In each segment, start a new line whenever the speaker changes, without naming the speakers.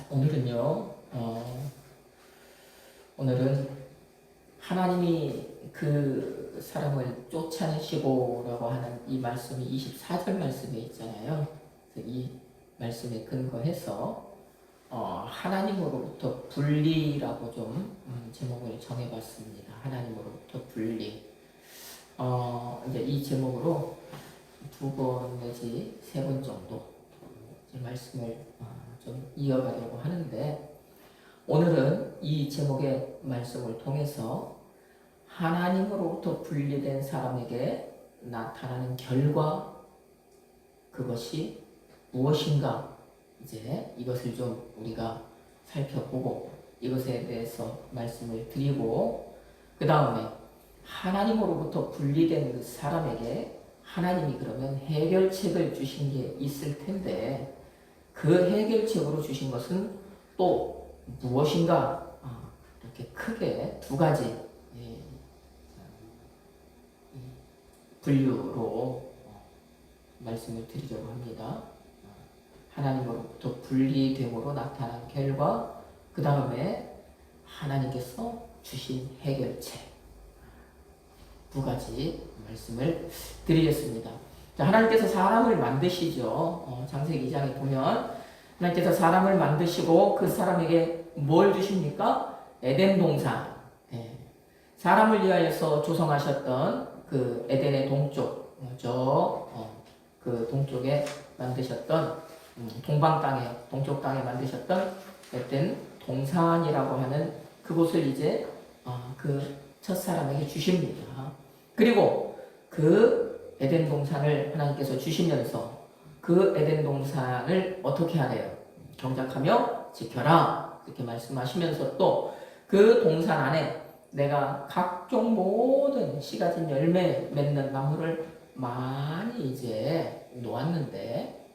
오늘은요, 오늘은 하나님이 그 사람을 쫓아내시고라고 하는 이 말씀이 24절 말씀에 있잖아요. 그래서 이 말씀에 근거해서 하나님으로부터 분리라고 좀 제목을 정해봤습니다. 하나님으로부터 분리. 이제 이 제목으로 2번 내지 3번 정도 말씀을 좀 이어가려고 하는데, 오늘은 이 제목의 말씀을 통해서 하나님으로부터 분리된 사람에게 나타나는 결과, 그것이 무엇인가, 이제 이것을 좀 우리가 살펴보고 이것에 대해서 말씀을 드리고, 그 다음에 하나님으로부터 분리된 그 사람에게 하나님이 그러면 해결책을 주신 게 있을 텐데, 그 해결책으로 주신 것은 또 무엇인가? 이렇게 크게 두 가지 분류로 말씀을 드리려고 합니다. 하나님으로부터 분리됨으로 나타난 결과, 그 다음에 하나님께서 주신 해결책, 두 가지 말씀을 드리겠습니다. 자, 하나님께서 사람을 만드시죠. 창세기 2장에 보면 하나님께서 사람을 만드시고 그 사람에게 뭘 주십니까? 에덴 동산. 사람을 위하여서 조성하셨던 그 에덴의 동쪽, 그 동쪽에 만드셨던 동방 땅에, 동쪽 땅에 만드셨던 에덴 동산이라고 하는 그곳을 이제 그 첫사람에게 주십니다. 그리고 그 에덴 동산을 하나님께서 주시면서 그 에덴 동산을 어떻게 하래요? 경작하며 지켜라, 이렇게 말씀하시면서 또 그 동산 안에 내가 각종 모든 씨 가진 열매 맺는 나무를 많이 이제 놓았는데,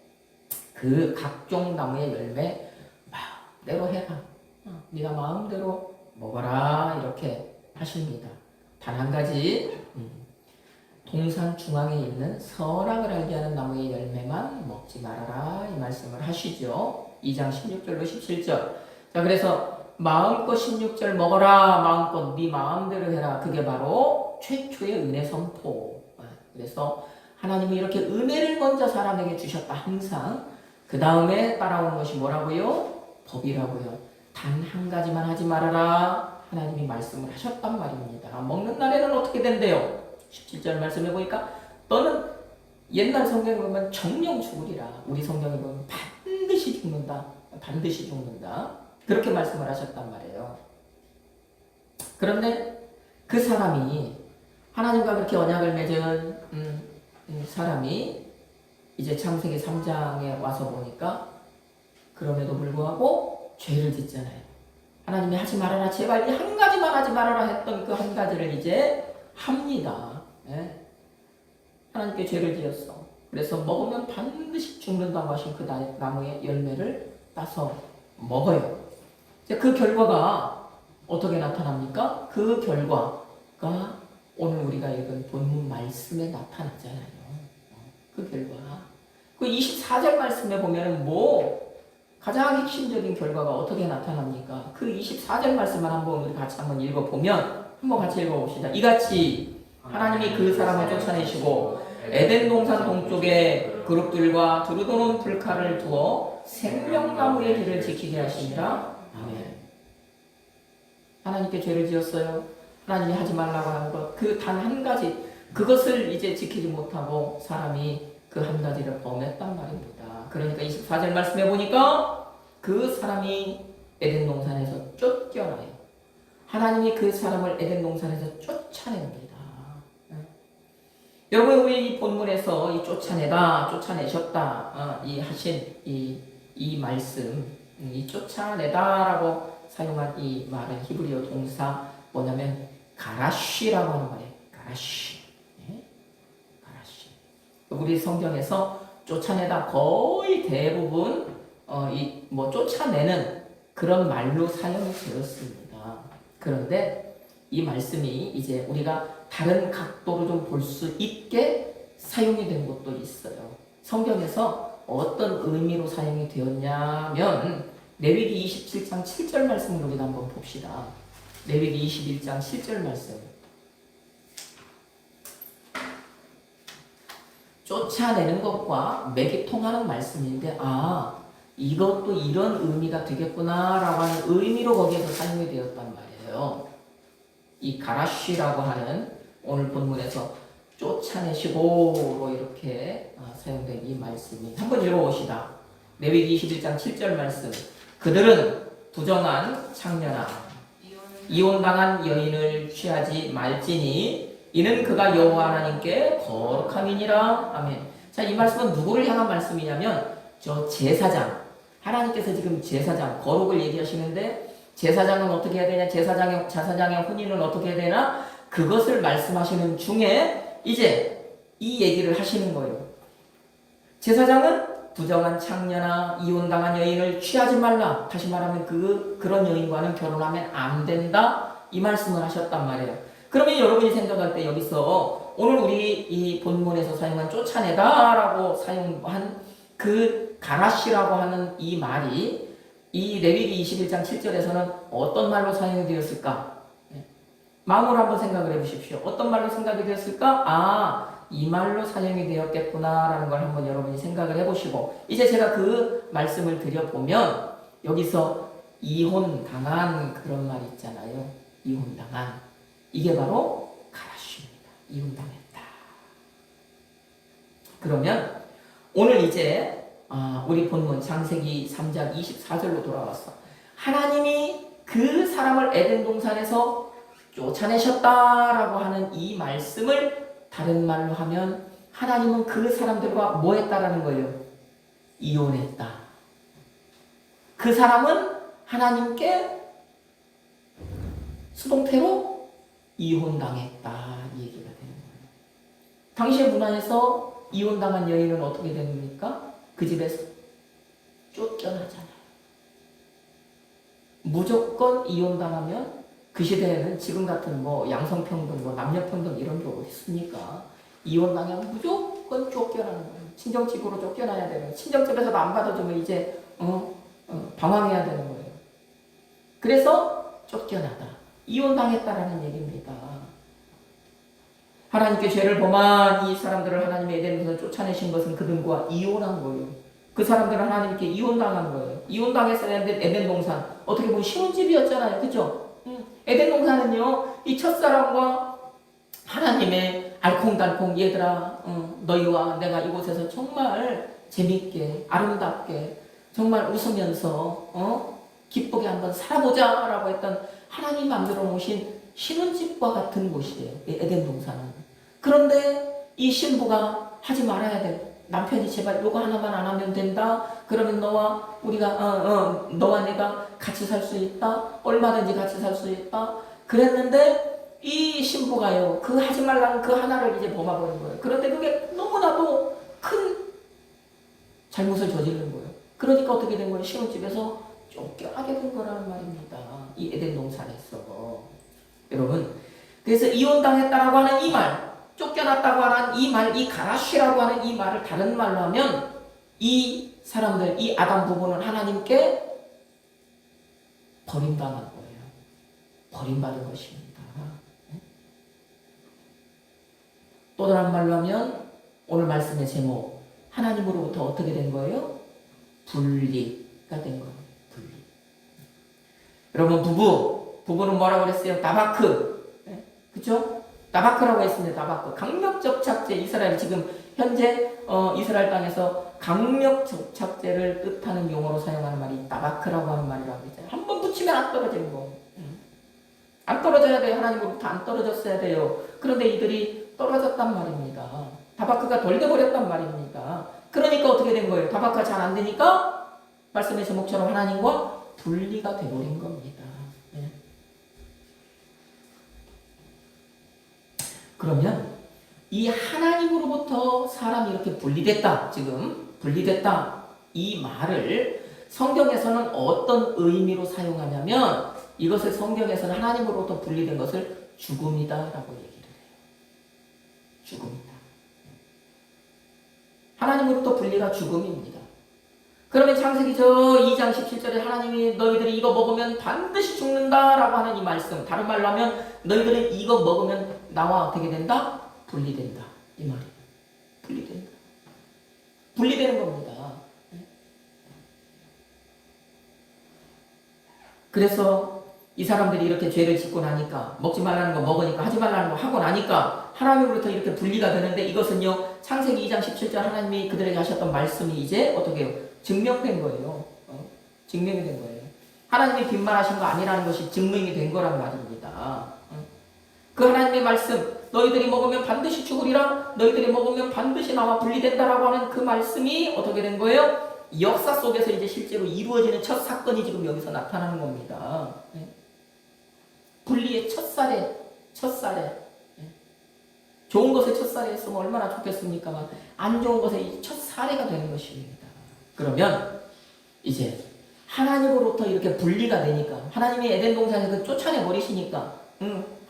그 각종 나무의 열매 마음대로 해라, 네가 마음대로 먹어라, 이렇게 하십니다. 단 한 가지, 동산 중앙에 있는 선악을 알게 하는 나무의 열매만 먹지 말아라, 이 말씀을 하시죠. 2장 16절로 17절. 자, 그래서 마음껏 16절 먹어라, 마음껏 네 마음대로 해라, 그게 바로 최초의 은혜 선포. 그래서 하나님이 이렇게 은혜를 먼저 사람에게 주셨다, 항상. 그 다음에 따라오는 것이 뭐라고요? 법이라고요. 단 한 가지만 하지 말아라, 하나님이 말씀을 하셨단 말입니다. 먹는 날에는 어떻게 된대요? 17절 말씀해 보니까 너는, 옛날 성경에 보면 정령 죽으리라, 우리 성경에 보면 반드시 죽는다, 반드시 죽는다, 그렇게 말씀을 하셨단 말이에요. 그런데 그 사람이, 하나님과 그렇게 언약을 맺은 사람이 이제 창세기 3장에 와서 보니까 그럼에도 불구하고 죄를 짓잖아요. 하나님이 하지 말아라, 제발 이 한 가지만 하지 말아라 했던 그 한 가지를 이제 합니다. 하나님께 죄를 지었어. 그래서 먹으면 반드시 죽는다고 하신 그 나무의 열매를 따서 먹어요. 이제 그 결과가 어떻게 나타납니까? 그 결과가 오늘 우리가 읽은 본문 말씀에 나타나잖아요. 그 결과. 그 24절 말씀에 보면은 가장 핵심적인 결과가 어떻게 나타납니까? 그 24절 말씀만 한번 우리 같이 한번 읽어보면, 한번 같이 읽어봅시다. 이같이 하나님이 그 사람을 쫓아내시고 에덴 동산 동쪽에 그룹들과 두루도는 불칼을 두어 생명나무의 길을 지키게 하시니라. 아멘. 하나님께 죄를 지었어요. 하나님이 하지 말라고 하는 것, 그 단 한 가지, 그것을 이제 지키지 못하고 사람이 그 한 가지를 범했단 말입니다. 그러니까 24절 말씀해 보니까 그 사람이 에덴 동산에서 쫓겨나요. 하나님이 그 사람을 에덴 동산에서 쫓아냅니다. 여러분, 우리 이 본문에서 이 쫓아내셨다, 이 하신 이 말씀, 이 쫓아내다라고 사용한 이 말은 히브리어 동사 뭐냐면 가라쉬라고 하는 말이에요. 가라쉬. 가라쉬. 우리 성경에서 쫓아내다 거의 대부분 쫓아내는 그런 말로 사용이 되었습니다. 그런데 이 말씀이 이제 우리가 다른 각도로 좀 볼 수 있게 사용이 된 것도 있어요. 성경에서 어떤 의미로 사용이 되었냐면, 레위기 27장 7절 말씀을 우리가 한번 봅시다. 레위기 21장 7절 말씀. 쫓아내는 것과 맥이 통하는 말씀인데, 이것도 이런 의미가 되겠구나 라고 하는 의미로 거기에서 사용이 되었단 말이에요. 이 가라쉬라고 하는 오늘 본문에서 쫓아내시고로 이렇게 사용된 이 말씀이, 한번 읽어봅시다. 레위기 21장 7절 말씀. 그들은 부정한 창녀나 이혼당한 여인을 취하지 말지니 이는 그가 여호와 하나님께 거룩함이니라. 아멘. 자, 이 말씀은 누구를 향한 말씀이냐면 저 제사장, 하나님께서 지금 제사장 거룩을 얘기하시는데, 제사장은 어떻게 해야 되냐, 제사장의 혼인은 어떻게 해야 되나, 그것을 말씀하시는 중에 이제 이 얘기를 하시는 거예요. 제사장은 부정한 창녀나 이혼당한 여인을 취하지 말라. 다시 말하면 그런 여인과는 결혼하면 안 된다. 이 말씀을 하셨단 말이에요. 그러면 여러분이 생각할 때 여기서 오늘 우리 이 본문에서 사용한 쫓아내다라고 사용한 그 가라시라고 하는 이 말이 이 레위기 21장 7절에서는 어떤 말로 사용이 되었을까? 마음으로 한번 생각을 해보십시오. 어떤 말로 생각이 되었을까? 이 말로 사용이 되었겠구나라는 걸 한번 여러분이 생각을 해보시고, 이제 제가 그 말씀을 드려보면 여기서 이혼당한 그런 말 있잖아요. 이혼당한. 이게 바로 가라쉬입니다. 이혼당했다. 그러면 오늘 이제 우리 본문 창세기 3장 24절로 돌아왔어. 하나님이 그 사람을 에덴 동산에서 쫓아내셨다라고 하는 이 말씀을 다른 말로 하면 하나님은 그 사람들과 뭐 했다라는 거예요? 이혼했다. 그 사람은 하나님께 수동태로 이혼당했다. 이 얘기가 되는 거예요. 당시의 문화에서 이혼당한 여인은 어떻게 됩니까? 그 집에서 쫓겨나잖아요. 무조건 이혼당하면 그 시대에는 지금 같은 양성평등, 남녀평등 이런 게 어디 있습니까? 이혼당하면 무조건 쫓겨나는 거예요. 친정집으로 쫓겨나야 되는 거예요. 친정집에서도 안 받아주면 이제 방황해야 되는 거예요. 그래서 쫓겨나다. 이혼당했다라는 얘기입니다. 하나님께 죄를 범한 이 사람들을 하나님의 에덴에서 쫓아내신 것은 그들과 이혼한 거예요. 그 사람들은 하나님께 이혼당한 거예요. 이혼당했어야 했는데 에덴 동산, 어떻게 보면 신혼집이었잖아요. 그죠? 에덴 동산은요, 이 첫사랑과 하나님의 알콩달콩, 얘들아, 너희와 내가 이곳에서 정말 재밌게, 아름답게, 정말 웃으면서, 기쁘게 한번 살아보자 라고 했던 하나님 만들어 놓으신 신혼집과 같은 곳이에요. 에덴 동산은. 그런데 이 신부가 하지 말아야 돼. 남편이 제발 요거 하나만 안 하면 된다. 그러면 너와 내가 같이 살 수 있다. 얼마든지 같이 살 수 있다. 그랬는데 이 신부가요, 그 하지 말라는 그 하나를 이제 범해버린 거예요. 그런데 그게 너무나도 큰 잘못을 저지른 거예요. 그러니까 어떻게 된 거예요? 신혼집에서 쫓겨나게 된 거라는 말입니다. 이 에덴 동산에서. 여러분, 그래서 이혼당했다라고 하는 이 말, 쫓겨났다고 하는 이 말, 이 가라쉬라고 하는 이 말을 다른 말로 하면 이 사람들, 이 아담 부부는 하나님께 버림당한 거예요. 버림받은 것입니다. 또 다른 말로 하면 오늘 말씀의 제목, 하나님으로부터 어떻게 된 거예요? 분리가 된 거예요. 분리. 여러분, 부부는 뭐라고 그랬어요? 나바크. 그쵸? 나바크라고 했습니다. 나바크. 강력적 착제. 이스라엘 지금 현재 이스라엘 땅에서 강력적 착제를 뜻하는 용어로 사용하는 말이 나바크라고 하는 말이라고 했잖아요. 한번 붙이면 안 떨어지는 거. 안 떨어져야 돼요. 하나님으로부터 안 떨어졌어야 돼요. 그런데 이들이 떨어졌단 말입니다. 다바크가 덜 돼버렸단 말입니다. 그러니까 어떻게 된 거예요? 다바크가 잘 안 되니까 말씀의 제목처럼 하나님과 분리가 돼버린 겁니다. 그러면 이 하나님으로부터 사람이 이렇게 분리됐다, 지금 분리됐다, 이 말을 성경에서는 어떤 의미로 사용하냐면 이것을 성경에서는 하나님으로부터 분리된 것을 죽음이다 라고 얘기를 해요. 죽음이다. 하나님으로부터 분리가 죽음입니다. 그러면 창세기 저 2장 17절에 하나님이 너희들이 이거 먹으면 반드시 죽는다라고 하는 이 말씀, 다른 말로 하면 너희들은 이거 먹으면 나와 어떻게 된다? 분리된다. 이 말이에요. 분리된다. 분리되는 겁니다. 그래서 이 사람들이 이렇게 죄를 짓고 나니까, 먹지 말라는 거 먹으니까, 하지 말라는 거 하고 나니까 하나님으로부터 이렇게 분리가 되는데, 이것은요 창세기 2장 17절 하나님이 그들에게 하셨던 말씀이 이제 어떻게 해요? 증명된 거예요. 증명이 된 거예요. 하나님이 빈말하신 거 아니라는 것이 증명이 된 거란 말입니다. 그 하나님의 말씀, 너희들이 먹으면 반드시 죽으리라, 너희들이 먹으면 반드시 나와 분리된다라고 하는 그 말씀이 어떻게 된 거예요? 역사 속에서 이제 실제로 이루어지는 첫 사건이 지금 여기서 나타나는 겁니다. 분리의 첫 사례. 좋은 것에 첫 사례 했으면 얼마나 좋겠습니까만, 안 좋은 것에 첫 사례가 되는 것입니다. 그러면 이제 하나님으로부터 이렇게 분리가 되니까, 하나님이 에덴 동산에서 쫓아내 버리시니까,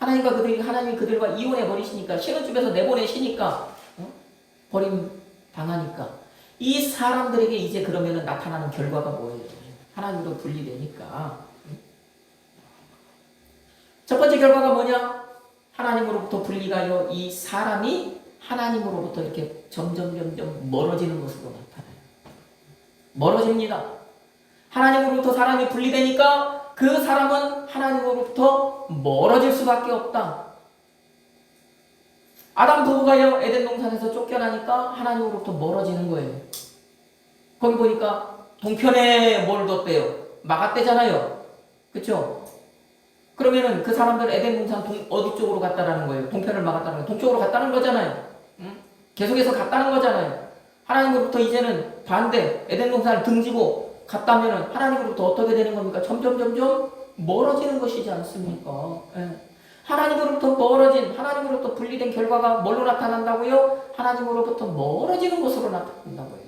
하나님이 그들과 이혼해 버리시니까, 신혼집에서 내보내시니까, 버림 당하니까, 이 사람들에게 이제 그러면은 나타나는 결과가 뭐예요? 하나님으로 분리되니까. 첫 번째 결과가 뭐냐? 하나님으로부터 분리가요, 이 사람이 하나님으로부터 이렇게 점점 멀어지는 것으로 나타나요. 멀어집니다. 하나님으로부터 사람이 분리되니까 그 사람은 하나님으로부터 멀어질 수밖에 없다. 아담 부부가요, 에덴 동산에서 쫓겨나니까 하나님으로부터 멀어지는 거예요. 거기 보니까 동편에 뭘 뒀대요? 막았대잖아요. 그쵸? 그러면은 그 사람들 에덴 동산 어디 쪽으로 갔다라는 거예요? 동편을 막았다는 거예요. 동쪽으로 갔다는 거잖아요. 응? 계속해서 갔다는 거잖아요. 하나님으로부터 이제는 반대, 에덴 동산을 등지고 갔다면은 하나님으로부터 어떻게 되는 겁니까? 점점 멀어지는 것이지 않습니까? 예. 하나님으로부터 분리된 결과가 뭘로 나타난다고요? 하나님으로부터 멀어지는 것으로 나타난다고요.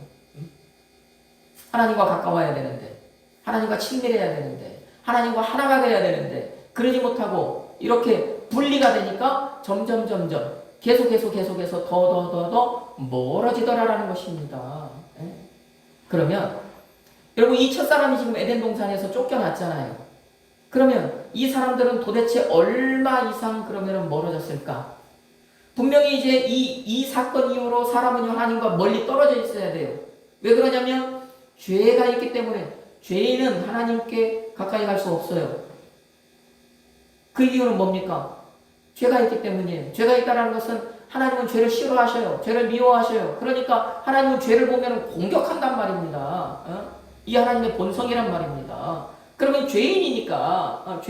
하나님과 가까워야 되는데, 하나님과 친밀해야 되는데, 하나님과 하나가 돼야 되는데, 그러지 못하고 이렇게 분리가 되니까 점점 계속해서 더 멀어지더라라는 것입니다. 그러면 여러분, 이 첫사람이 지금 에덴 동산에서 쫓겨났잖아요. 그러면 이 사람들은 도대체 얼마 이상 그러면 멀어졌을까? 분명히 이제 이 사건 이후로 사람은 하나님과 멀리 떨어져 있어야 돼요. 왜 그러냐면 죄가 있기 때문에. 죄인은 하나님께 가까이 갈 수 없어요. 그 이유는 뭡니까? 죄가 있기 때문이에요. 죄가 있다는 것은 하나님은 죄를 싫어하셔요. 죄를 미워하셔요. 그러니까 하나님은 죄를 보면 공격한단 말입니다. 이 하나님의 본성이란 말입니다. 그러면 죄인이니까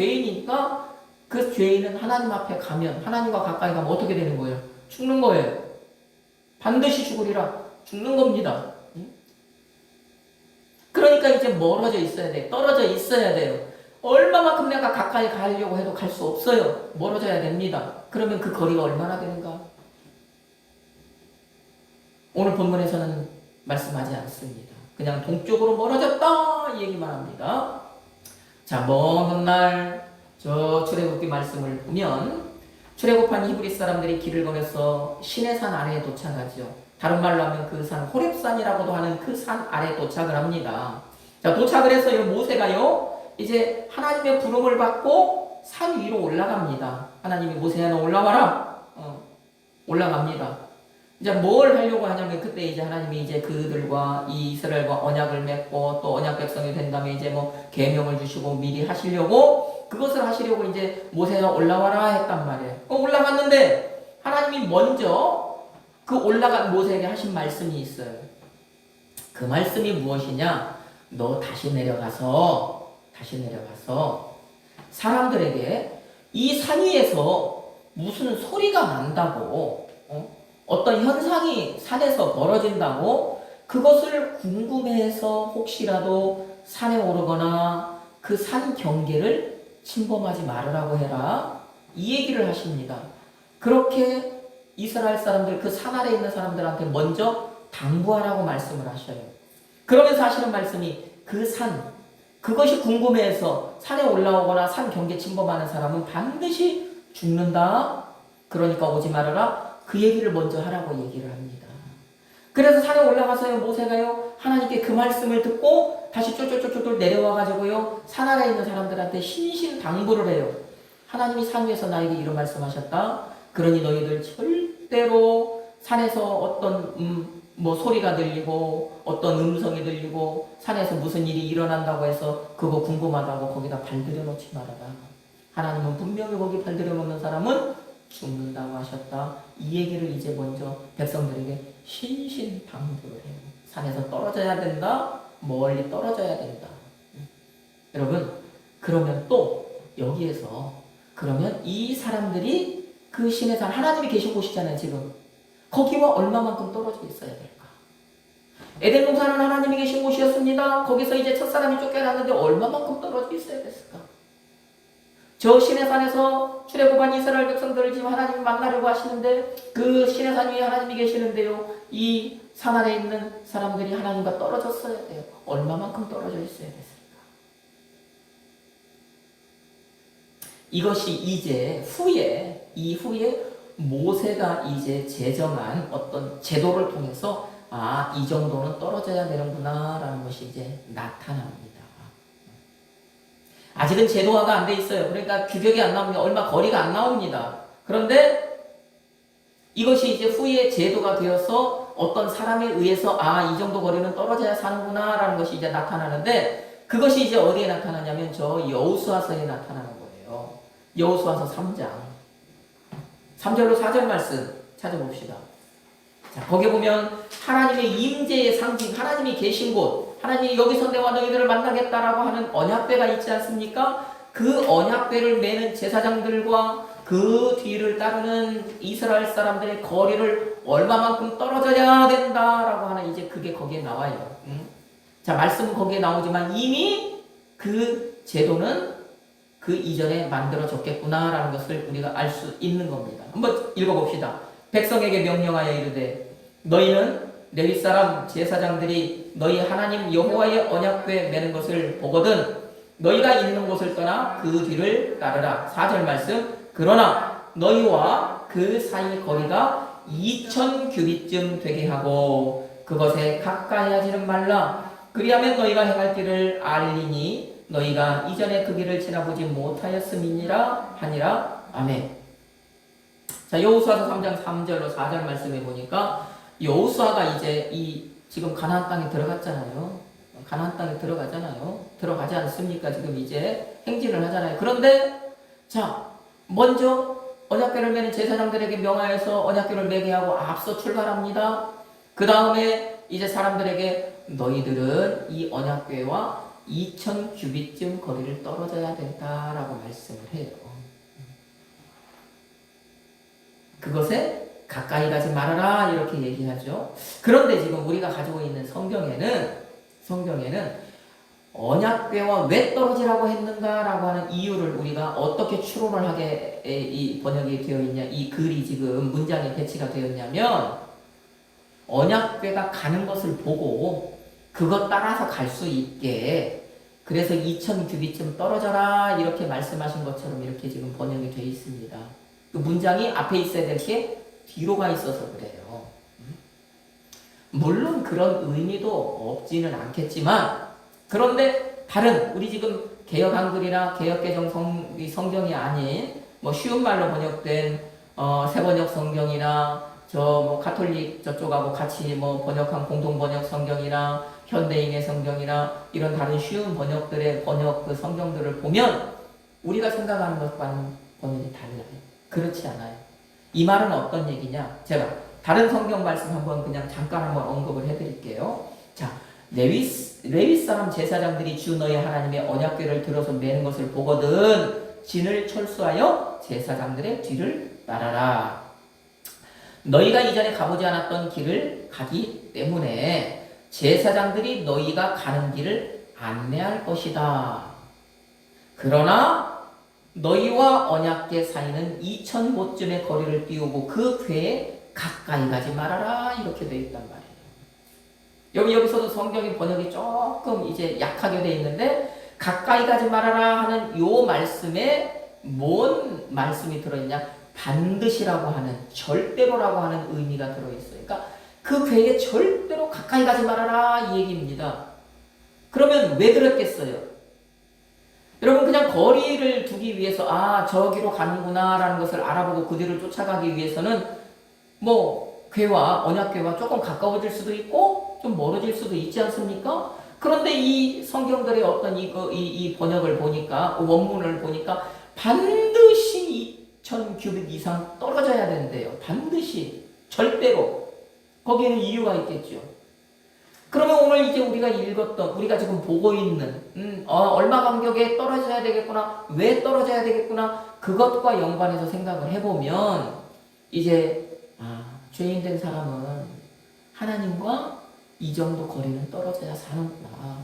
그 죄인은 하나님 앞에 가면, 하나님과 가까이 가면 어떻게 되는 거예요? 죽는 거예요. 반드시 죽으리라. 죽는 겁니다. 그러니까 이제 멀어져 있어야 돼요. 떨어져 있어야 돼요. 얼마만큼 내가 가까이 가려고 해도 갈 수 없어요. 멀어져야 됩니다. 그러면 그 거리가 얼마나 되는가? 오늘 본문에서는 말씀하지 않습니다. 그냥 동쪽으로 멀어졌다 이 얘기만 합니다. 자, 먼 훗날 저 출애굽기 말씀을 보면 출애굽한 히브리 사람들이 길을 걸어서 시내산 아래에 도착하죠. 다른 말로 하면 그 산 호렙산이라고도 하는 그 산 아래에 도착을 합니다. 자, 도착을 해서 이 모세가요 이제 하나님의 부름을 받고 산 위로 올라갑니다. 하나님이 모세야 너 올라와라. 올라갑니다. 이제 뭘 하려고 하냐면 그때 이제 하나님이 이제 그들과 이 이스라엘과 언약을 맺고 또 언약 백성이 된 다음에 이제 뭐 계명을 주시고 미리 하시려고 그것을 하시려고 이제 모세가 올라와라 했단 말이에요. 올라갔는데 하나님이 먼저 그 올라간 모세에게 하신 말씀이 있어요. 그 말씀이 무엇이냐? 너 다시 내려가서 사람들에게 이 산 위에서 무슨 소리가 난다고, 어떤 현상이 산에서 벌어진다고 그것을 궁금해해서 혹시라도 산에 오르거나 그 산 경계를 침범하지 말으라고 해라. 이 얘기를 하십니다. 그렇게 이스라엘 사람들, 그 산 아래에 있는 사람들한테 먼저 당부하라고 말씀을 하셔요. 그러면서 하시는 말씀이 그 산, 그것이 궁금해해서 산에 올라오거나 산 경계 침범하는 사람은 반드시 죽는다. 그러니까 오지 말아라. 그 얘기를 먼저 하라고 얘기를 합니다. 그래서 산에 올라가서요, 모세가요, 하나님께 그 말씀을 듣고 다시 쫄쫄쫄쫄 내려와가지고요, 산 아래에 있는 사람들한테 신신당부를 해요. 하나님이 산 위에서 나에게 이런 말씀하셨다. 그러니 너희들 절대로 산에서 어떤 뭐 소리가 들리고 어떤 음성이 들리고 산에서 무슨 일이 일어난다고 해서 그거 궁금하다고 거기다 발들여 놓지 말아라. 하나님은 분명히 거기 발들여 놓는 사람은 죽는다고 하셨다. 이 얘기를 이제 먼저 백성들에게 신신당부를 해요. 산에서 떨어져야 된다. 멀리 떨어져야 된다. 여러분, 그러면 또 여기에서 그러면 이 사람들이 그 신의 산, 하나님이 계신 곳이잖아요, 지금. 거기와 얼마만큼 떨어져 있어야 될까? 에덴 동산은 하나님이 계신 곳이었습니다. 거기서 이제 첫사람이 쫓겨났는데 얼마만큼 떨어져 있어야 됐을까? 저 신의 산에서 출애굽한 이스라엘 백성들을 지금 하나님이 만나려고 하시는데 그 신의 산 위에 하나님이 계시는데요. 이 산 아래에 있는 사람들이 하나님과 떨어졌어야 돼요. 얼마만큼 떨어져 있어야 됐을까? 이것이 이제 이후에 모세가 이제 제정한 어떤 제도를 통해서 이 정도는 떨어져야 되는구나 라는 것이 이제 나타납니다. 아직은 제도화가 안 돼 있어요. 그러니까 규격이 안 나옵니다. 얼마 거리가 안 나옵니다. 그런데 이것이 이제 후에 제도가 되어서 어떤 사람에 의해서 이 정도 거리는 떨어져야 사는구나 라는 것이 이제 나타나는데 그것이 이제 어디에 나타나냐면 저 여호수아서에 나타나는 거예요. 여호수아서 3장 3절로 4절 말씀 찾아봅시다. 자, 거기 보면 하나님의 임재의 상징, 하나님이 계신 곳, 하나님이 여기서 내와 너희들을 만나겠다라고 하는 언약궤가 있지 않습니까? 그 언약궤를 매는 제사장들과 그 뒤를 따르는 이스라엘 사람들의 거리를 얼마만큼 떨어져야 된다라고 하는 이제 그게 거기에 나와요. 자, 말씀은 거기에 나오지만 이미 그 제도는 그 이전에 만들어졌겠구나라는 것을 우리가 알 수 있는 겁니다. 한번 읽어봅시다. 백성에게 명령하여 이르되 너희는 레위 사람 제사장들이 너희 하나님 여호와의 언약궤 매는 것을 보거든 너희가 있는 곳을 떠나 그 뒤를 따르라. 4절 말씀. 그러나 너희와 그 사이 거리가 2000 규빗쯤 되게 하고 그것에 가까이 하지는 말라. 그리하면 너희가 행할 길을 알리니 너희가 이전에 그 길을 지나보지 못하였음이니라 하니라. 아멘. 자, 여호수아서 3장 3절로 4절 말씀해 보니까 여호수아가 이제 지금 가나안 땅에 들어갔잖아요. 가나안 땅에 들어가잖아요. 들어가지 않습니까? 지금 이제 행진을 하잖아요. 그런데 자, 먼저 언약궤를 매는 제사장들에게 명하여서 언약궤를 매게 하고 앞서 출발합니다. 그 다음에 이제 사람들에게 너희들은 이 언약궤와 2000 규빗쯤 거리를 떨어져야 된다라고 말씀을 해요. 그것에 가까이 가지 말아라 이렇게 얘기하죠. 그런데 지금 우리가 가지고 있는 성경에는 언약궤와 왜 떨어지라고 했는가라고 하는 이유를 우리가 어떻게 추론을 하게 이 번역이 되어 있냐, 이 글이 지금 문장에 배치가 되었냐면 언약궤가 가는 것을 보고 그것 따라서 갈 수 있게 그래서 2000 규빗쯤 떨어져라 이렇게 말씀하신 것처럼 이렇게 지금 번역이 되어 있습니다. 그 문장이 앞에 있어야 될 게 뒤로 가 있어서 그래요. 물론 그런 의미도 없지는 않겠지만 그런데 다른 우리 지금 개역 한글이나 개역개정 성경이 아닌 뭐 쉬운 말로 번역된 새번역 성경이나 뭐 가톨릭 저쪽하고 같이 뭐 번역한 공동 번역 성경이나 현대인의 성경이나 이런 다른 쉬운 번역들의 번역 그 성경들을 보면 우리가 생각하는 것과는 번역이 달라요. 그렇지 않아요. 이 말은 어떤 얘기냐? 제가 다른 성경 말씀 한번 그냥 잠깐 한번 언급을 해드릴게요. 자, 레위 사람 제사장들이 주 너희 하나님의 언약궤를 들어서 매는 것을 보거든 진을 철수하여 제사장들의 뒤를 따라라. 너희가 이전에 가보지 않았던 길을 가기 때문에 제사장들이 너희가 가는 길을 안내할 것이다. 그러나 너희와 언약궤 사이는 2000 보쯤의 거리를 띄우고 그 궤에 가까이 가지 말아라 이렇게 되어 있단 말이에요. 여기서도 성경의 번역이 조금 이제 약하게 되어 있는데 가까이 가지 말아라 하는 요 말씀에 뭔 말씀이 들어있냐? 반드시라고 하는 절대로라고 하는 의미가 들어있어요. 그러니까 그 괴에 절대로 가까이 가지 말아라 이 얘기입니다. 그러면 왜 그랬겠어요? 여러분 그냥 거리를 두기 위해서 아 저기로 가는구나 라는 것을 알아보고 그 뒤를 쫓아가기 위해서는 뭐 괴와 언약괴와 조금 가까워질 수도 있고 좀 멀어질 수도 있지 않습니까? 그런데 이 성경들의 어떤 이 번역을 보니까 원문을 보니까 반드시 2000 규빗 이상 떨어져야 된대요. 반드시 절대로 거기에는 이유가 있겠죠. 그러면 오늘 이제 우리가 읽었던 우리가 지금 보고 있는 얼마 간격에 떨어져야 되겠구나 왜 떨어져야 되겠구나 그것과 연관해서 생각을 해보면 이제 죄인된 사람은 하나님과 이 정도 거리는 떨어져야 사는구나.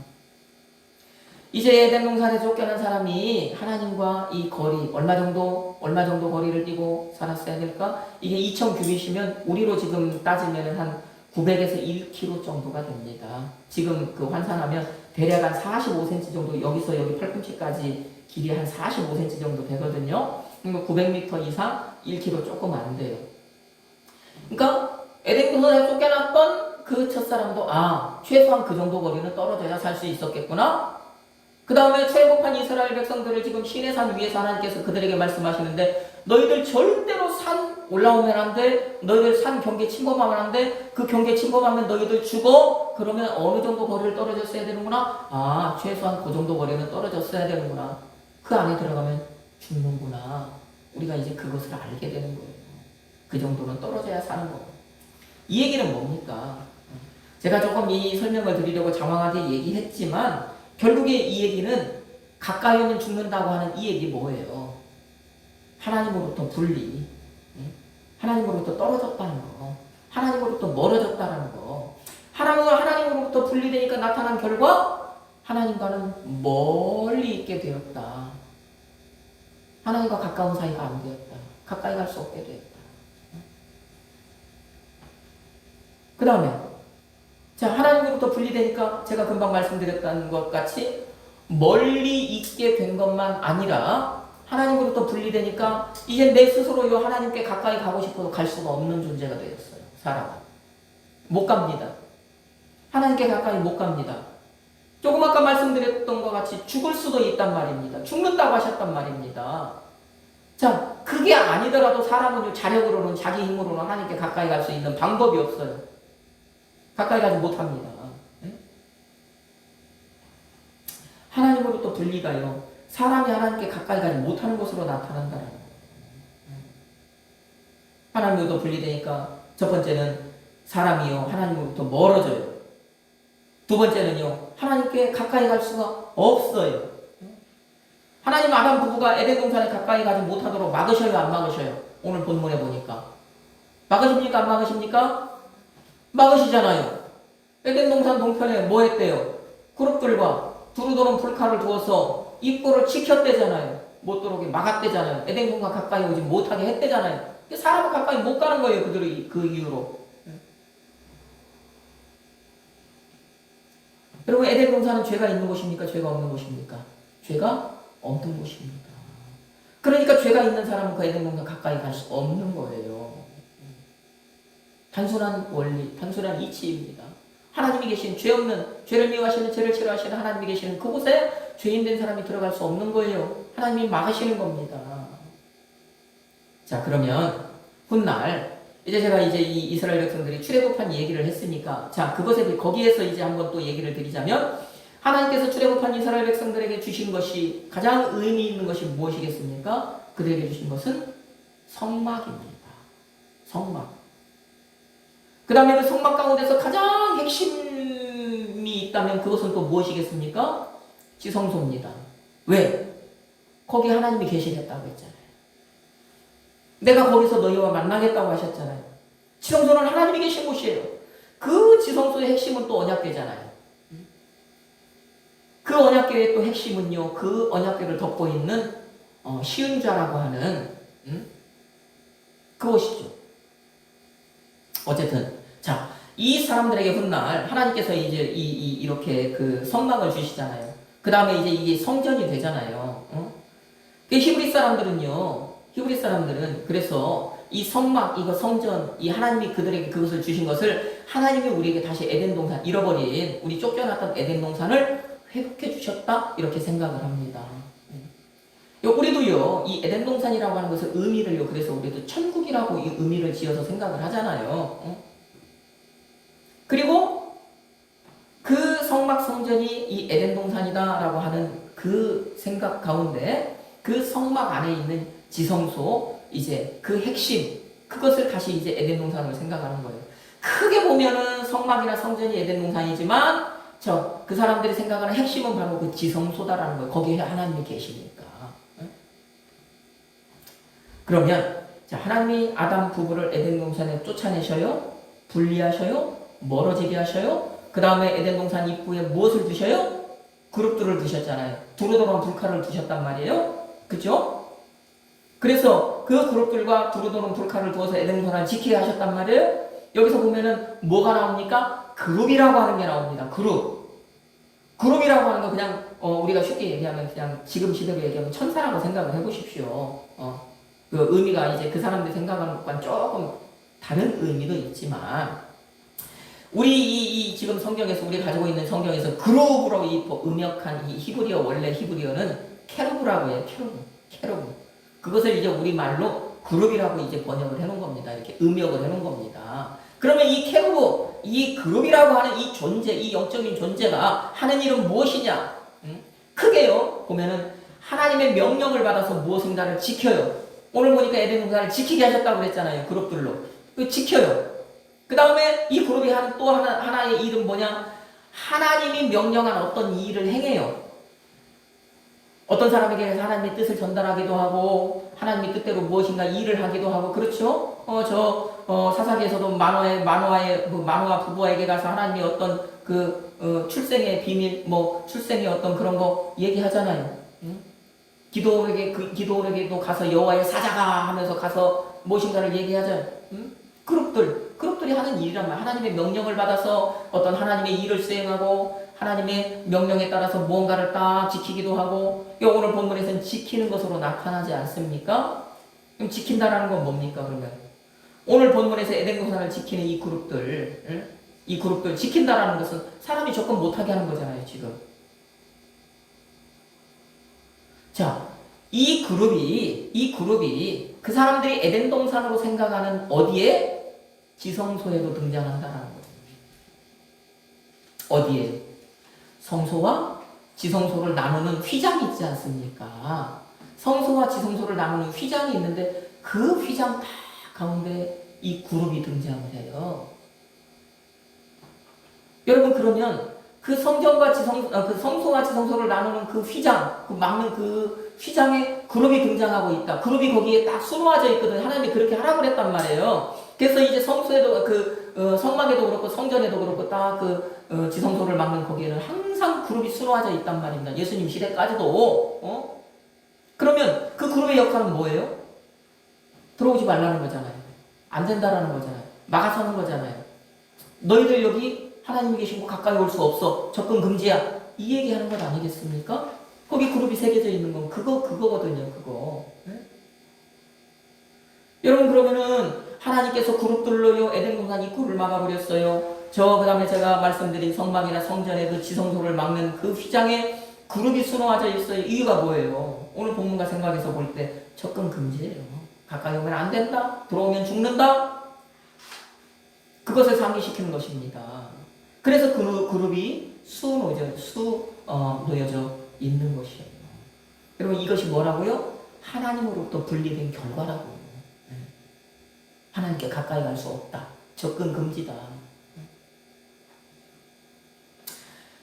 이제 에덴 동산에 쫓겨난 사람이 하나님과 이 거리 얼마 정도 거리를 뛰고 살았어야 될까? 이게 2000 규빗이면 우리로 지금 따지면 한 900에서 1km 정도가 됩니다. 지금 그 환산하면 대략 한 45cm 정도 여기서 여기 팔꿈치까지 길이 한 45cm 정도 되거든요. 그러니까 900m 이상 1km 조금 안 돼요. 그러니까 에덴 동산에 쫓겨났던 그 첫사람도 최소한 그 정도 거리는 떨어져야 살 수 있었겠구나. 그 다음에 출애굽한 이스라엘 백성들을 지금 시내산 위에서 하나님께서 그들에게 말씀하시는데 너희들 절대로 산 올라오면 안 돼. 너희들 산 경계 침범하면 안 돼. 그 경계 침범하면 너희들 죽어. 그러면 어느 정도 거리를 떨어졌어야 되는구나. 최소한 그 정도 거리는 떨어졌어야 되는구나. 그 안에 들어가면 죽는구나. 우리가 이제 그것을 알게 되는 거예요. 그 정도는 떨어져야 사는 거예요. 이 얘기는 뭡니까? 제가 조금 이 설명을 드리려고 장황하게 얘기했지만 결국에 이 얘기는 가까이 오면 죽는다고 하는 이 얘기 뭐예요? 하나님으로부터 분리, 하나님으로부터 떨어졌다는 거, 하나님으로부터 멀어졌다는 거. 하나님으로부터 분리되니까 나타난 결과 하나님과는 멀리 있게 되었다. 하나님과 가까운 사이가 안 되었다. 가까이 갈 수 없게 되었다. 그 다음에 하나님으로부터 분리되니까 제가 금방 말씀드렸던 것 같이 멀리 있게 된 것만 아니라 하나님으로부터 분리되니까 이제 내 스스로 하나님께 가까이 가고 싶어도 갈 수가 없는 존재가 되었어요. 사람은. 못 갑니다. 하나님께 가까이 못 갑니다. 조금 아까 말씀드렸던 것 같이 죽을 수도 있단 말입니다. 죽는다고 하셨단 말입니다. 그게 아니더라도 사람은 자력으로는 자기 힘으로는 하나님께 가까이 갈 수 있는 방법이 없어요. 가까이 가지 못합니다. 하나님으로부터 분리가요. 사람이 하나님께 가까이 가지 못하는 것으로 나타난다는 거예요. 하나님으로부터 분리되니까 첫 번째는 사람이요. 하나님으로부터 멀어져요. 두 번째는요. 하나님께 가까이 갈 수가 없어요. 하나님 아담 부부가 에덴 동산에 가까이 가지 못하도록 막으셔요? 안 막으셔요? 오늘 본문에 보니까. 막으십니까? 안 막으십니까? 막으시잖아요. 에덴 동산 동편에 뭐 했대요? 그룹들과 두루도는 불칼을 두어서 입구를 지켰대잖아요. 못 들어오게 막았대잖아요. 에덴 동산 가까이 오지 못하게 했대잖아요. 사람은 가까이 못 가는 거예요. 그들이 그 이유로. 여러분 에덴 동산은 죄가 있는 곳입니까? 죄가 없는 곳입니까? 죄가 없는 곳입니다. 그러니까 죄가 있는 사람은 그 에덴 동산 가까이 갈 수 없는 거예요. 단순한 원리, 단순한 이치입니다. 하나님이 계신 죄 없는, 죄를 미워하시는, 죄를 싫어하시는 하나님이 계시는 그곳에 죄인된 사람이 들어갈 수 없는 거예요. 하나님이 막으시는 겁니다. 그러면 훗날 이제 제가 이 이스라엘 백성들이 출애굽한 얘기를 했으니까 그것에 거기에서 이제 한번 또 얘기를 드리자면 하나님께서 출애굽한 이스라엘 백성들에게 주신 것이 가장 의미 있는 것이 무엇이겠습니까? 그들에게 주신 것은 성막입니다. 성막. 그 다음에 그 성막 가운데서 가장 핵심이 있다면 그것은 또 무엇이겠습니까? 지성소입니다. 왜? 거기 하나님이 계시겠다고 했잖아요. 내가 거기서 너희와 만나겠다고 하셨잖아요. 지성소는 하나님이 계신 곳이에요. 그 지성소의 핵심은 또 언약궤잖아요. 그 언약궤의 또 핵심은요. 그 언약궤를 덮고 있는 시은좌라고 하는 그것이죠. 어쨌든 이 사람들에게 훗날 하나님께서 이제 이렇게 그 성막을 주시잖아요. 그 다음에 이제 이게 성전이 되잖아요. 히브리 사람들은 그래서 이 성막, 이거 성전, 이 하나님이 그들에게 그것을 주신 것을 하나님이 우리에게 다시 에덴 동산, 잃어버린 우리 쫓겨났던 에덴 동산을 회복해 주셨다 이렇게 생각을 합니다. 우리도요 이 에덴 동산이라고 하는 것을 의미를요 그래서 우리도 천국이라고 이 의미를 지어서 생각을 하잖아요. 그리고 그 성막 성전이 이 에덴 동산이다라고 하는 그 생각 가운데 그 성막 안에 있는 지성소 이제 그 핵심 그것을 다시 이제 에덴 동산으로 생각하는 거예요. 크게 보면은 성막이나 성전이 에덴 동산이지만 그 사람들이 생각하는 핵심은 바로 그 지성소다라는 거예요. 거기에 하나님이 계시니까. 그러면 자, 하나님이 아담 부부를 에덴 동산에 쫓아내셔요. 분리하셔요. 멀어지게 하셔요. 그 다음에 에덴 동산 입구에 무엇을 두셔요? 그룹들을 두셨잖아요. 두루도는 불칼을 두셨단 말이에요. 그죠? 그래서 그 그룹들과 두루도는 불칼을 두어서 에덴 동산을 지키게 하셨단 말이에요. 여기서 보면은 뭐가 나옵니까? 그룹이라고 하는 게 나옵니다. 그룹이라고 하는 거 그냥 우리가 쉽게 얘기하면 그냥 지금 시대로 얘기하면 천사라고 생각을 해보십시오. 그 의미가 이제 그 사람들이 생각하는 것과는 조금 다른 의미도 있지만 우리 지금 성경에서 우리 가지고 있는 성경에서 그룹으로 음역한 이 히브리어 원래 히브리어는 케루브라고 해요. 케루브. 그것을 이제 우리 말로 그룹이라고 이제 번역을 해놓은 겁니다. 이렇게 음역을 해놓은 겁니다. 그러면 이 케루브, 이 그룹이라고 하는 이 존재, 이 영적인 존재가 하는 일은 무엇이냐? 크게요 보면은 하나님의 명령을 받아서 무엇인가를 지켜요. 오늘 보니까 에덴 동산을 지키게 하셨다고 그랬잖아요. 그룹들로. 지켜요. 그 다음에 이 그룹이 하는 또 하나의 일은 뭐냐? 하나님이 명령한 어떤 일을 행해요. 어떤 사람에게 하나님의 뜻을 전달하기도 하고 하나님의 뜻대로 무엇인가 일을 하기도 하고 그렇죠? 사사기에서도 마노아 부부에게 가서 하나님이 어떤 출생의 비밀, 출생의 어떤 그런 거 얘기하잖아요. 기도에게도 가서 여호와의 사자가 하면서 가서 무엇인가를 얘기하잖아요. 그룹들이 하는 일이란 말이야. 하나님의 명령을 받아서 어떤 하나님의 일을 수행하고 하나님의 명령에 따라서 무언가를 딱 지키기도 하고 오늘 본문에서는 지키는 것으로 나타나지 않습니까? 그럼 지킨다라는 건 뭡니까 그러면? 오늘 본문에서 에덴 동산을 지키는 이 그룹들 지킨다라는 것은 사람이 접근 못하게 하는 거잖아요 지금. 자, 이 그룹이 그 사람들이 에덴 동산으로 생각하는 어디에? 지성소에도 등장한다는 거예요. 어디에? 성소와 지성소를 나누는 휘장이 있지 않습니까? 성소와 지성소를 나누는 휘장이 있는데 그 휘장 다 가운데 이 그룹이 등장을 해요. 여러분 그러면 그 성전과 그 성소와 지성소를 나누는 그 휘장, 막는 그 휘장에 그룹이 등장하고 있다. 그룹이 거기에 딱 수놓아져 있거든. 하나님이 그렇게 하라고 그랬단 말이에요. 그래서 이제 성소에도 성막에도 그렇고 성전에도 그렇고 딱 지성소를 막는 거기에는 항상 그룹이 수놓아져 있단 말입니다. 예수님 시대까지도. 그러면 그 그룹의 역할은 뭐예요? 들어오지 말라는 거잖아요. 안 된다라는 거잖아요. 막아서는 거잖아요. 너희들 여기 하나님이 계신 곳 가까이 올 수 없어. 접근 금지야. 이 얘기하는 것 아니겠습니까? 거기 그룹이 새겨져 있는 건 그거거든요. 그거. 네? 여러분 그러면은 하나님께서 그룹들로요 에덴 동산 입구를 막아버렸어요. 그 다음에 제가 말씀드린 성막이나 성전의 그 지성소를 막는 그 휘장에 그룹이 수놓아져 있어요. 이유가 뭐예요? 오늘 본문과 생각해서 볼 때 접근 금지예요. 가까이 오면 안 된다. 들어오면 죽는다. 그것을 상기시키는 것입니다. 그래서 그 그룹이 놓여져 있는 것이에요. 여러분 이것이 뭐라고요? 하나님으로부터 분리된 결과라고요. 하나님께 가까이 갈 수 없다. 접근 금지다.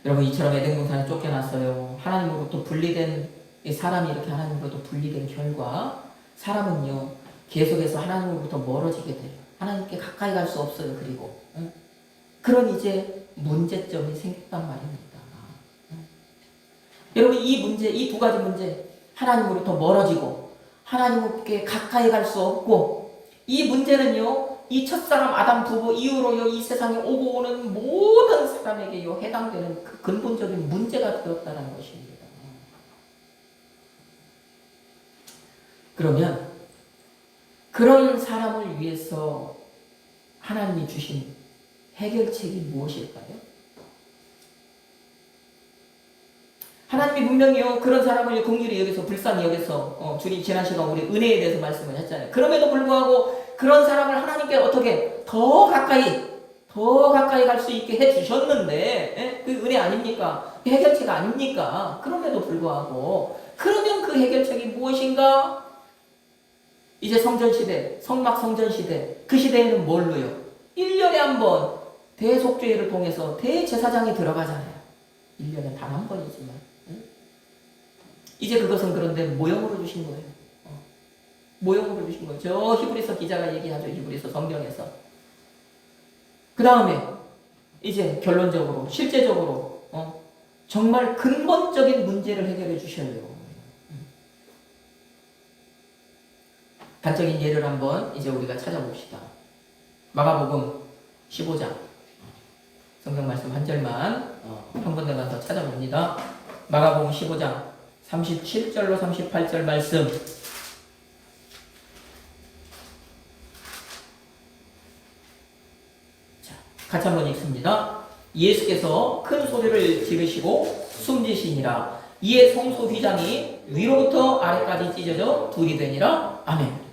여러분 이처럼 에덴 동산에 쫓겨났어요. 하나님으로부터 분리된 사람이 이렇게 하나님으로부터 분리된 결과 사람은요 계속해서 하나님으로부터 멀어지게 돼요. 하나님께 가까이 갈 수 없어요. 그리고 그런 이제 문제점이 생겼단 말입니다. 여러분 이 두 가지 문제 하나님으로부터 멀어지고 하나님께 가까이 갈 수 없고 이 문제는요 이 첫사람 아담 부부 이후로요 이 세상에 오고 오는 모든 사람에게요 해당되는 그 근본적인 문제가 되었다는 것입니다. 그러면 그런 사람을 위해서 하나님이 주신 해결책이 무엇일까요? 하나님이 분명히요 그런 사람을 공의를 여기서 불쌍히 여기서 주님 지난 시간 우리 은혜에 대해서 말씀을 했잖아요. 그럼에도 불구하고 그런 사람을 하나님께 어떻게 더 가까이 갈 수 있게 해주셨는데 그 은혜 아닙니까? 그 해결책 아닙니까? 그럼에도 불구하고 그러면 그 해결책이 무엇인가? 이제 성전시대, 성막 성전시대 그 시대에는 뭘로요? 1년에 한 번 대속죄를 통해서 대제사장이 들어가잖아요. 1년에 단 한 번이지만 이제 그것은 그런데 모형으로 주신 거예요. 모형으로 주신 거예요. 저 히브리서 기자가 얘기하죠. 히브리서 성경에서. 그 다음에 이제 결론적으로 실제적으로 정말 근본적인 문제를 해결해 주셔요. 단적인 예를 한번 이제 우리가 찾아봅시다. 마가복음 15장 성경 말씀 한 절만 한 군데만 더 찾아봅니다. 마가복음 15장 37절로 38절 말씀. 자, 같이 한번 읽습니다. 예수께서 큰 소리를 지르시고 숨지시니라. 이에 성소 휘장이 위로부터 아래까지 찢어져 둘이 되니라. 아멘.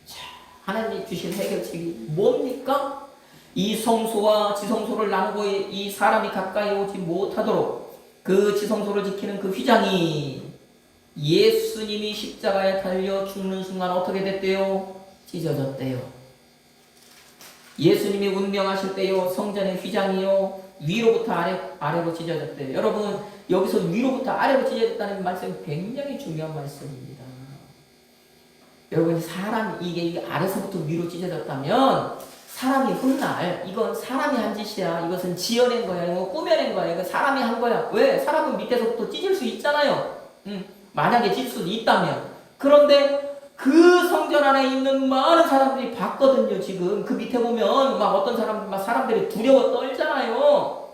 자, 하나님이 주신 해결책이 뭡니까? 이 성소와 지성소를 나누고 이 사람이 가까이 오지 못하도록 그 지성소를 지키는 그 휘장이 예수님이 십자가에 달려 죽는 순간 어떻게 됐대요? 찢어졌대요. 예수님이 운명하실 때요 성전의 휘장이요 위로부터 아래로 찢어졌대요. 여러분 여기서 위로부터 아래로 찢어졌다는 말씀이 굉장히 중요한 말씀입니다. 여러분 이게 아래서부터 위로 찢어졌다면 사람이 훗날 이건 사람이 한 짓이야. 이것은 지어낸 거야. 이거 꾸며낸 거야. 이거 사람이 한 거야. 왜? 사람은 밑에서부터 찢을 수 있잖아요. 만약에 찢을 수도 있다면. 그런데 그 성전 안에 있는 많은 사람들이 봤거든요. 지금 그 밑에 보면 막 어떤 사람들이 두려워 떨잖아요.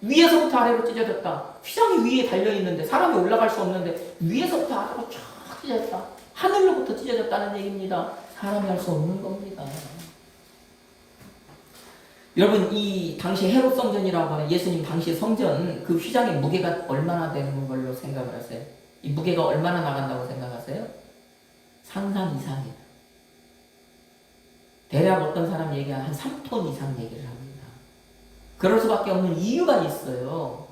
위에서부터 아래로 찢어졌다. 휘장이 위에 달려있는데 사람이 올라갈 수 없는데 위에서부터 아래로 쫙 찢어졌다. 하늘로부터 찢어졌다는 얘기입니다. 사람이 할 수 없는 겁니다. 여러분 이 당시 헤롯 성전이라고 하는 예수님 당시 성전 그 휘장의 무게가 얼마나 되는 걸로 생각을 하세요? 이 무게가 얼마나 나간다고 생각하세요? 상상 이상이에요. 대략 어떤 사람 얘기하면 한 3톤 이상 얘기를 합니다. 그럴 수밖에 없는 이유가 있어요.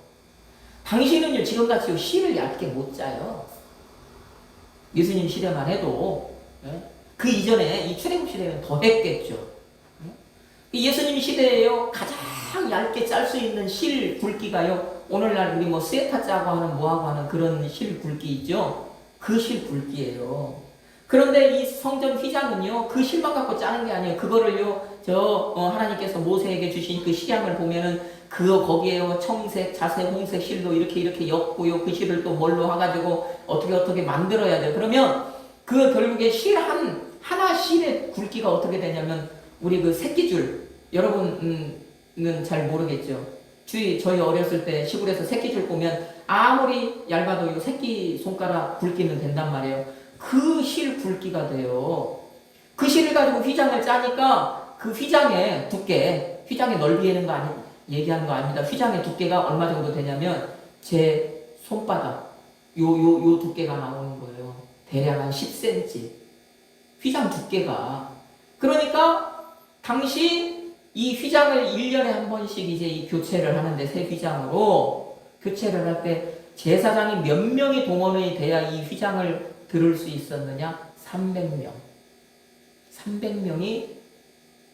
당시는요 지금같이 실을 얇게 못 짜요. 예수님 시대만 해도 그 이전에 이 출애굽 시대는 더 했겠죠. 예수님 시대에요 가장 얇게 짤 수 있는 실 굵기가요 오늘날 우리 뭐 스웨터 짜고 하는 뭐하고 하는 그런 실 굵기 있죠. 그 실 굵기예요. 그런데 이 성전 휘장은요 그 실만 갖고 짜는 게 아니에요. 그거를요 하나님께서 모세에게 주신 그 식양을 보면은 거기에요 청색, 자색, 홍색 실도 이렇게 엮고요 그 실을 또 뭘로 해가지고 어떻게 만들어야 돼요. 그러면 그 결국에 실 하나 실의 굵기가 어떻게 되냐면 우리 그 새끼줄 여러분은 잘 모르겠죠. 저희 어렸을 때 시골에서 새끼줄 보면 아무리 얇아도 이 새끼 손가락 굵기는 된단 말이에요. 그 실 굵기가 돼요. 그 실을 가지고 휘장을 짜니까 그 휘장의 두께, 휘장의 넓이 얘기하는 거 아닙니다. 휘장의 두께가 얼마 정도 되냐면 제 손바닥 요 두께가 나오는 거예요. 대략 한 10cm. 휘장 두께가. 그러니까 당시 이 휘장을 1년에 한 번씩 이제 이 교체를 하는데 새 휘장으로 교체를 할 때 제사장이 몇 명이 동원이 돼야 이 휘장을 들을 수 있었느냐? 300명. 300명이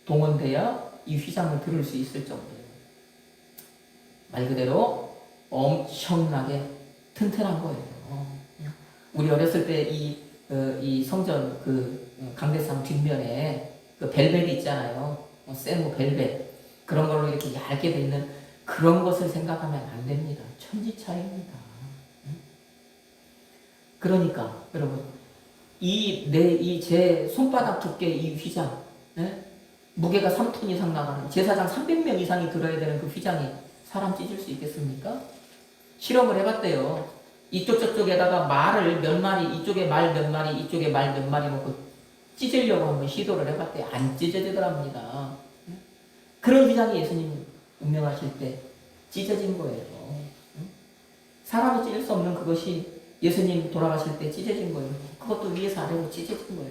동원돼야 이 휘장을 들을 수 있을 정도예요. 말 그대로 엄청나게 튼튼한 거예요. 우리 어렸을 때 이 성전 강대상 뒷면에 그 벨벳이 있잖아요. 세모 벨벳. 그런 걸로 이렇게 얇게 돼 있는 그런 것을 생각하면 안 됩니다. 천지 차이입니다. 그러니까 여러분 제 손바닥 두께 이 휘장 무게가 3톤 이상 나가는 제사장 300명 이상이 들어야 되는 그 휘장이 사람 찢을 수 있겠습니까? 실험을 해봤대요. 이쪽 저쪽에다가 말을 몇 마리, 이쪽에 말 몇 마리, 이쪽에 말 몇 마리 놓고 찢으려고 한번 시도를 해봤더니 안 찢어지더랍니다. 그런 휘장이 예수님 운명하실 때 찢어진 거예요. 사람이 찢을 수 없는 그것이 예수님 돌아가실 때 찢어진 거예요. 그것도 위에서 아래로 찢어진 거예요.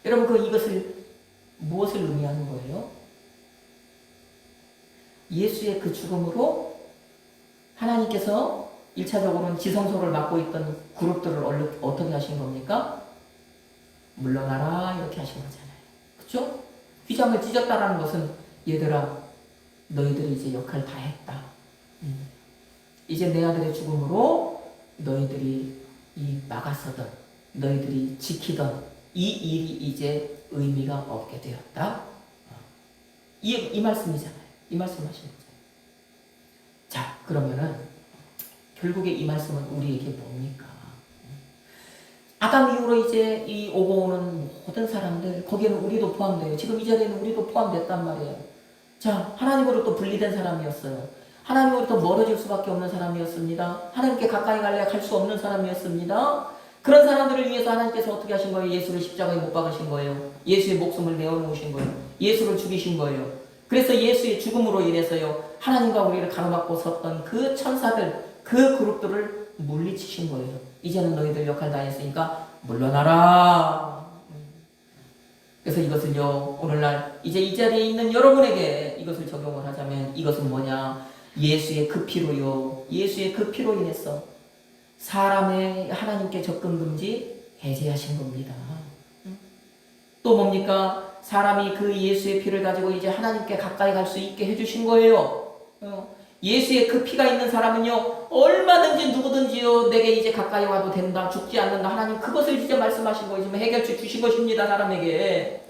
여러분 이것을 무엇을 의미하는 거예요? 예수의 그 죽음으로 하나님께서 1차적으로는 지성소를 맡고 있던 그룹들을 어떻게 하신 겁니까? 물러나라 이렇게 하신 거잖아요. 그렇죠? 휘장을 찢었다라는 것은 얘들아 너희들이 이제 역할 다 했다. 이제 내 아들의 죽음으로 너희들이 이 막아서던 너희들이 지키던 이 일이 이제 의미가 없게 되었다. 이 말씀이잖아요. 이 말씀 하신 거죠. 자, 그러면은 결국에 이 말씀은 우리에게 뭡니까? 아담 이후로 이제 이 오고 오는 모든 사람들, 거기에는 우리도 포함돼요. 지금 이 자리에는 우리도 포함됐단 말이에요. 자, 하나님으로부터 분리된 사람이었어요. 하나님으로부터 멀어질 수밖에 없는 사람이었습니다. 하나님께 가까이 갈래 갈 수 없는 사람이었습니다. 그런 사람들을 위해서 하나님께서 어떻게 하신 거예요? 예수를 십자가에 못 박으신 거예요. 예수의 목숨을 내어놓으신 거예요. 예수를 죽이신 거예요. 그래서 예수의 죽음으로 인해서요, 하나님과 우리를 가로막고 섰던 그 천사들, 그 그룹들을 물리치신 거예요. 이제는 너희들 역할 다 했으니까 물러나라. 그래서 이것을요, 오늘날 이제 이 자리에 있는 여러분에게 이것을 적용을 하자면 이것은 뭐냐? 예수의 그 피로요. 예수의 그 피로 인해서 사람의 하나님께 접근 금지 해제하신 겁니다. 또 뭡니까? 사람이 그 예수의 피를 가지고 이제 하나님께 가까이 갈 수 있게 해주신 거예요. 예수의 그 피가 있는 사람은요, 얼마든지 누구든지요, 내게 이제 가까이 와도 된다, 죽지 않는다. 하나님 그것을 이제 말씀하신 거예요. 지금 해결책 주신 것입니다, 사람에게.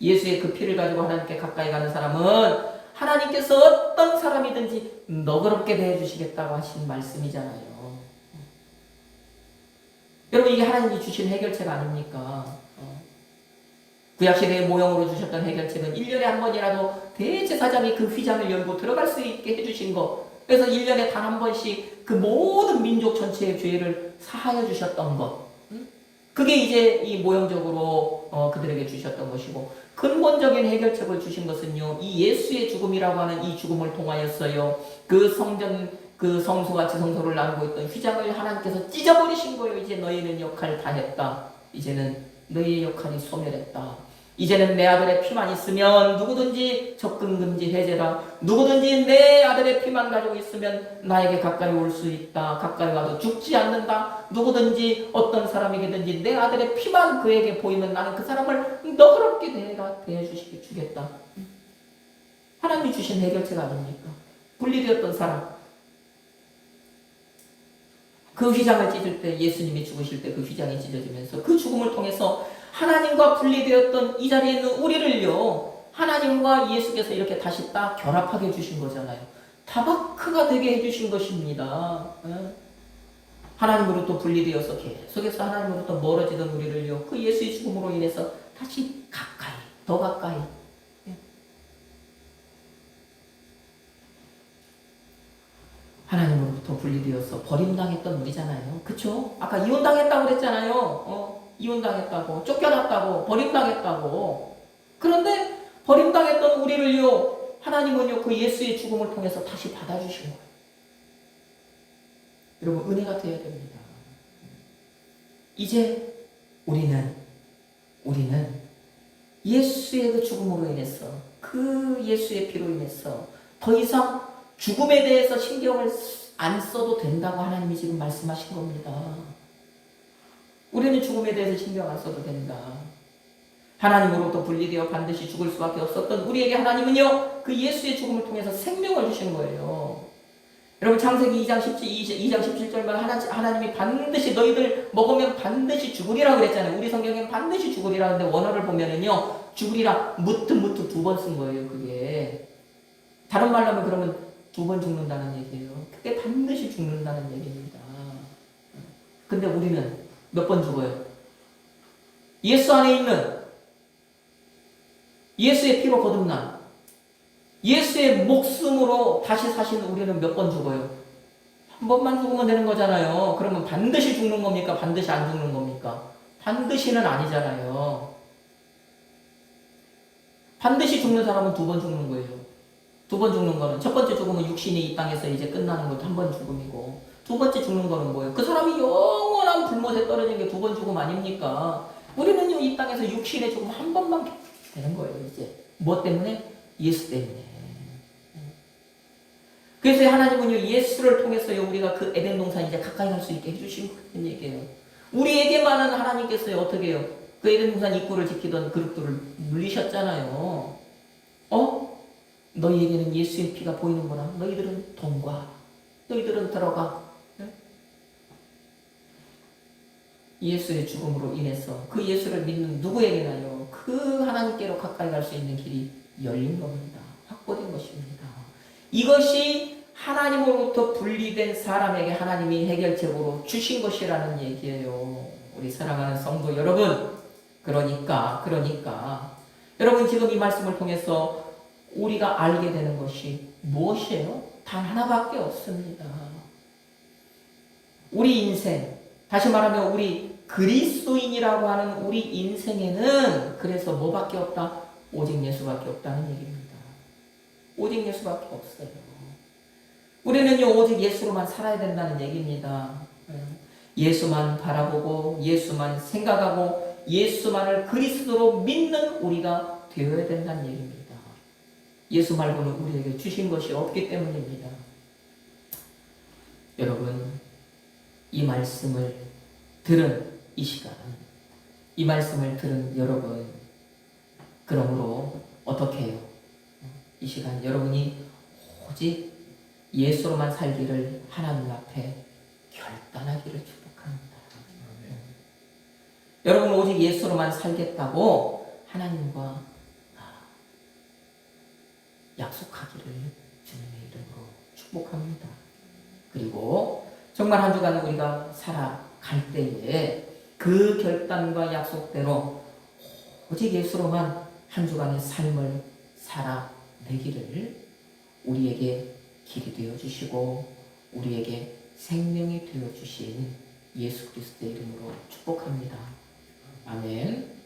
예수의 그 피를 가지고 하나님께 가까이 가는 사람은 하나님께서 어떤 사람이든지 너그럽게 대해주시겠다고 하신 말씀이잖아요. 여러분, 이게 하나님이 주신 해결책 아닙니까? 구약시대의 모형으로 주셨던 해결책은 1년에 한 번이라도 대제사장이 그 휘장을 열고 들어갈 수 있게 해주신 것. 그래서 1년에 단 한 번씩 그 모든 민족 전체의 죄를 사하여 주셨던 것. 그게 이제 이 모형적으로 그들에게 주셨던 것이고, 근본적인 해결책을 주신 것은요, 이 예수의 죽음이라고 하는 이 죽음을 통하였어요. 그 성전, 그 성소가 지성소를 나누고 있던 휘장을 하나님께서 찢어버리신 거예요. 이제 너희는 역할 다 했다. 이제는 너희의 역할이 소멸했다. 이제는 내 아들의 피만 있으면 누구든지 접근 금지 해제다. 누구든지 내 아들의 피만 가지고 있으면 나에게 가까이 올 수 있다. 가까이 와도 죽지 않는다. 누구든지 어떤 사람에게든지 내 아들의 피만 그에게 보이면 나는 그 사람을 너그럽게 대해주겠다. 하나님이 주신 해결책 아닙니까? 분리되었던 사람. 그 휘장을 찢을 때, 예수님이 죽으실 때 그 휘장이 찢어지면서 그 죽음을 통해서 하나님과 분리되었던 이 자리에 있는 우리를요, 하나님과 예수께서 이렇게 다시 딱 결합하게 해주신 거잖아요. 타바크가 되게 해주신 것입니다. 하나님으로부터 분리되어서 계속해서 하나님으로부터 멀어지던 우리를요, 그 예수의 죽음으로 인해서 다시 가까이, 더 가까이. 하나님으로부터 분리되어서 버림당했던 우리잖아요. 그쵸? 아까 이혼당했다고 그랬잖아요. 이혼당했다고, 쫓겨났다고, 버림당했다고. 그런데 버림당했던 우리를요, 하나님은요, 그 예수의 죽음을 통해서 다시 받아주신 거예요. 여러분, 은혜가 되어야 됩니다. 이제 우리는 예수의 그 죽음으로 인해서, 그 예수의 피로 인해서 더 이상 죽음에 대해서 신경을 안 써도 된다고 하나님이 지금 말씀하신 겁니다. 우리는 죽음에 대해서 신경 안 써도 된다. 하나님으로부터 분리되어 반드시 죽을 수밖에 없었던 우리에게 하나님은요, 그 예수의 죽음을 통해서 생명을 주신 거예요. 여러분, 창세기 2장 17절만 하나님이 반드시 너희들 먹으면 반드시 죽으리라 그랬잖아요. 우리 성경엔 반드시 죽으리라 하는데 원어를 보면은요, 죽으리라 무트 두 번 쓴 거예요. 그게 다른 말로 하면 그러면 2번 죽는다는 얘기예요. 그게 반드시 죽는다는 얘기입니다. 근데 우리는 몇 번 죽어요? 예수 안에 있는 예수의 피로 거듭난 예수의 목숨으로 다시 사신 우리는 몇 번 죽어요? 한 번만 죽으면 되는 거잖아요. 그러면 반드시 죽는 겁니까? 반드시 안 죽는 겁니까? 반드시는 아니잖아요. 반드시 죽는 사람은 두 번 죽는 거예요. 두 번 죽는 거는 첫 번째 죽음은 육신이 이 땅에서 이제 끝나는 것도 한 번 죽음이고 두 번째 죽는 거는 뭐예요? 그 사람이 영원한 불못에 떨어진 게 두 번 죽음 아닙니까? 우리는요 이 땅에서 육신의 죽음 한 번만 되는 거예요. 이제 뭐 때문에? 예수 때문에. 그래서 하나님은요 예수를 통해서요 우리가 그 에덴 동산 이제 가까이 갈 수 있게 해주신 그런 얘기예요. 우리에게만은 하나님께서요 어떻게 해요? 그 에덴 동산 입구를 지키던 그룹들을 물리셨잖아요. 너희에게는 예수의 피가 보이는구나. 너희들은 동과 너희들은 들어가. 예수의 죽음으로 인해서 그 예수를 믿는 누구에게나요 그 하나님께로 가까이 갈 수 있는 길이 열린 겁니다. 확보된 것입니다. 이것이 하나님으로부터 분리된 사람에게 하나님이 해결책으로 주신 것이라는 얘기예요. 우리 사랑하는 성도 여러분, 그러니까 여러분 지금 이 말씀을 통해서 우리가 알게 되는 것이 무엇이에요? 단 하나밖에 없습니다. 우리 인생, 다시 말하면 우리 그리스도인이라고 하는 우리 인생에는 그래서 뭐밖에 없다? 오직 예수밖에 없다는 얘기입니다. 오직 예수밖에 없어요. 우리는요 오직 예수로만 살아야 된다는 얘기입니다. 예수만 바라보고 예수만 생각하고 예수만을 그리스도로 믿는 우리가 되어야 된다는 얘기입니다. 예수 말고는 우리에게 주신 것이 없기 때문입니다. 여러분 이 말씀을 들은 이 시간, 이 말씀을 들은 여러분, 그러므로 어떻게 해요? 이 시간 여러분이 오직 예수로만 살기를 하나님 앞에 결단하기를 축복합니다. 여러분 오직 예수로만 살겠다고 하나님과 약속하기를 주님의 이름으로 축복합니다. 그리고 정말 한 주간 우리가 살아갈 때에 그 결단과 약속대로 오직 예수로만 한 주간의 삶을 살아내기를 우리에게 길이 되어주시고 우리에게 생명이 되어주신 예수 그리스도의 이름으로 축복합니다. 아멘.